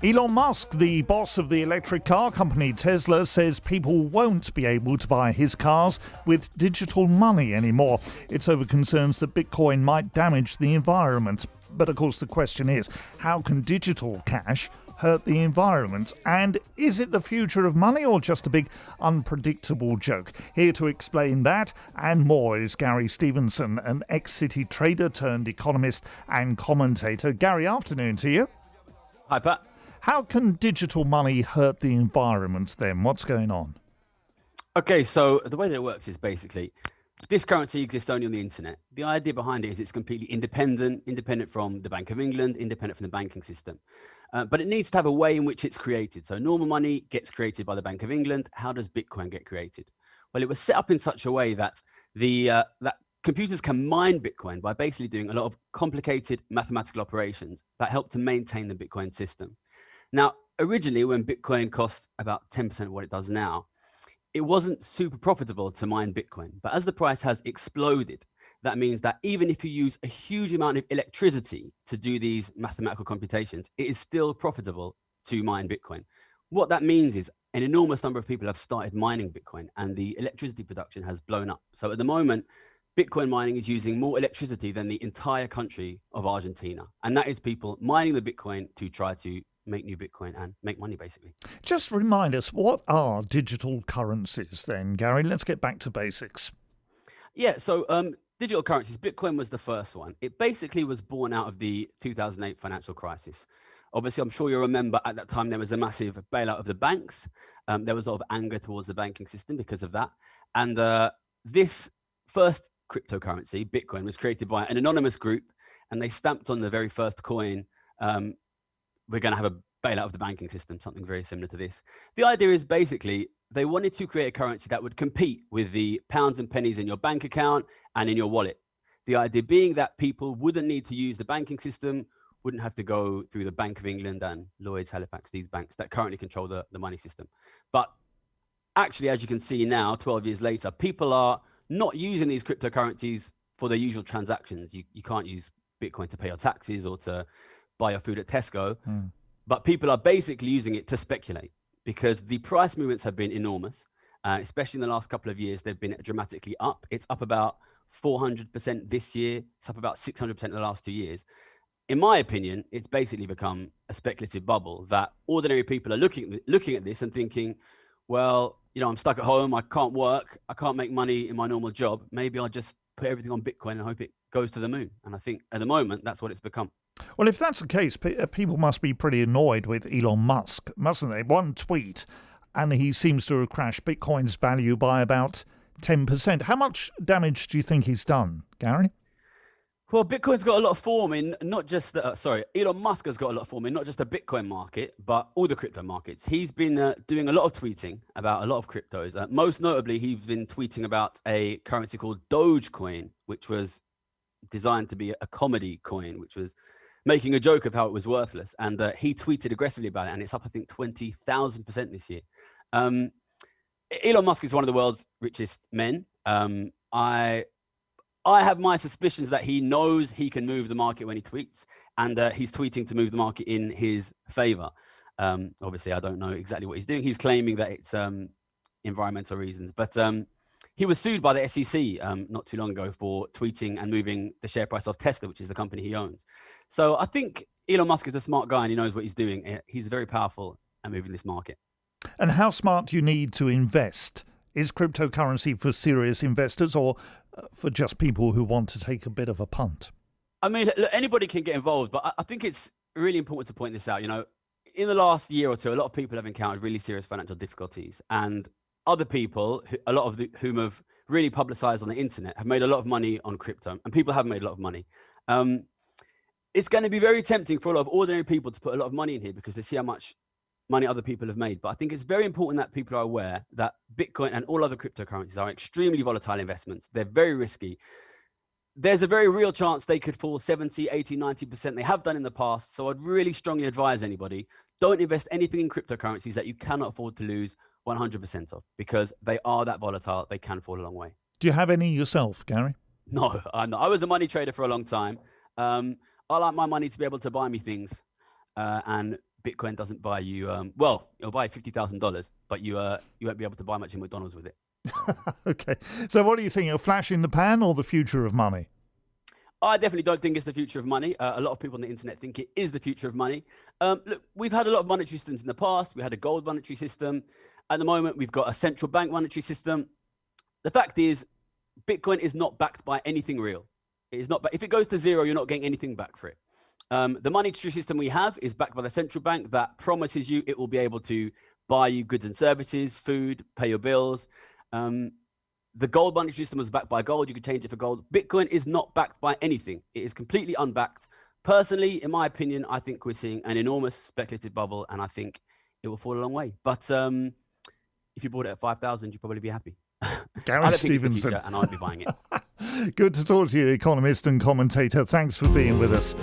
Elon Musk, the boss of the electric car company Tesla, says people won't be able to buy his cars with digital money anymore. It's over concerns that Bitcoin might damage the environment. But of course the question is, how can digital cash hurt the environment? And is it the future of money or just a big unpredictable joke? Here to explain that and more is Gary Stevenson, an ex-City trader turned economist and commentator. Gary, afternoon to you. Hi, Pat. How can digital money hurt the environment then? What's going on? Okay, so the way that it works is basically this currency exists only on the internet. The idea behind it is it's completely independent from the Bank of England, independent from the banking system. But it needs to have a way in which it's created. So normal money gets created by the Bank of England. How does Bitcoin get created? Well, it was set up in such a way that that computers can mine Bitcoin by basically doing a lot of complicated mathematical operations that help to maintain the Bitcoin system. Now, originally, when Bitcoin cost about 10% of what it does now, it wasn't super profitable to mine Bitcoin. But as the price has exploded, that means that even if you use a huge amount of electricity to do these mathematical computations, it is still profitable to mine Bitcoin. What that means is an enormous number of people have started mining Bitcoin and the electricity production has blown up. So at the moment, Bitcoin mining is using more electricity than the entire country of Argentina. And that is people mining the Bitcoin to try to make new Bitcoin and make money, basically. Just remind us, what are digital currencies then, Gary? Let's get back to basics. Yeah, so digital currencies, Bitcoin was the first one. It basically was born out of the 2008 financial crisis. Obviously, I'm sure you remember at that time there was a massive bailout of the banks. There was a lot of anger towards the banking system because of that. And this first cryptocurrency, Bitcoin, was created by an anonymous group, and they stamped on the very first coin, we're going to have a bailout of the banking system, something very similar to this. The idea is basically they wanted to create a currency that would compete with the pounds and pennies in your bank account and in your wallet. The idea being that people wouldn't need to use the banking system, wouldn't have to go through the Bank of England and Lloyds, Halifax, these banks that currently control the money system. But actually, as you can see now, 12 years later, people are not using these cryptocurrencies for their usual transactions. You can't use Bitcoin to pay your taxes or to buy your food at Tesco, but people are basically using it to speculate because the price movements have been enormous, especially in the last couple of years. They've been dramatically up. It's up about 400% this year. It's up about 600% in the last 2 years. In my opinion, it's basically become a speculative bubble that ordinary people are looking at this and thinking, well, you know, I'm stuck at home. I can't work. I can't make money in my normal job. Maybe I'll just put everything on Bitcoin and hope it goes to the moon. And I think at the moment, that's what it's become. Well, if that's the case, people must be pretty annoyed with Elon Musk, mustn't they? One tweet, and he seems to have crashed Bitcoin's value by about 10%. How much damage do you think he's done, Gary? Well, Bitcoin's got a lot of form in not just Elon Musk has got a lot of form in not just the Bitcoin market, but all the crypto markets. He's been doing a lot of tweeting about a lot of cryptos. Most notably, he's been tweeting about a currency called Dogecoin, which was designed to be a comedy coin, which was making a joke of how it was worthless. And he tweeted aggressively about it, and it's up, I think, 20,000% this year. Elon Musk is one of the world's richest men. I have my suspicions that he knows he can move the market when he tweets, and he's tweeting to move the market in his favor. Obviously, I don't know exactly what he's doing. He's claiming that it's environmental reasons, but he was sued by the SEC not too long ago for tweeting and moving the share price of Tesla, which is the company he owns. So I think Elon Musk is a smart guy and he knows what he's doing. He's very powerful at moving this market. And how smart do you need to invest? Is cryptocurrency for serious investors or for just people who want to take a bit of a punt? I mean, look, anybody can get involved, but I think it's really important to point this out. You know, in the last year or two, a lot of people have encountered really serious financial difficulties, and other people, a lot of whom have really publicized on the internet, have made a lot of money on crypto, and people have made a lot of money. It's going to be very tempting for a lot of ordinary people to put a lot of money in here because they see how much money other people have made. But I think it's very important that people are aware that Bitcoin and all other cryptocurrencies are extremely volatile investments. They're very risky. There's a very real chance they could fall 70, 80, 90%. They have done in the past. So I'd really strongly advise anybody, don't invest anything in cryptocurrencies that you cannot afford to lose 100% of, because they are that volatile. They can fall a long way. Do you have any yourself, Gary? No, I'm not. I was a money trader for a long time. I like my money to be able to buy me things and Bitcoin doesn't buy you, well, it'll buy $50,000, but you won't be able to buy much in McDonald's with it. Okay. So what do you think? A flash in the pan or the future of money? I definitely don't think it's the future of money. A lot of people on the internet think it is the future of money. Look, we've had a lot of monetary systems in the past. We had a gold monetary system. At the moment, we've got a central bank monetary system. The fact is, Bitcoin is not backed by anything real. It is not. If it goes to zero, you're not getting anything back for it. The monetary system we have is backed by the central bank that promises you it will be able to buy you goods and services, food, pay your bills. The gold monetary system was backed by gold. You could change it for gold. Bitcoin is not backed by anything. It is completely unbacked. Personally, in my opinion, I think we're seeing an enormous speculative bubble, and I think it will fall a long way. But if you bought it at 5,000, you'd probably be happy. Gary Stevenson. And I'd be buying it. Good to talk to you, economist and commentator. Thanks for being with us.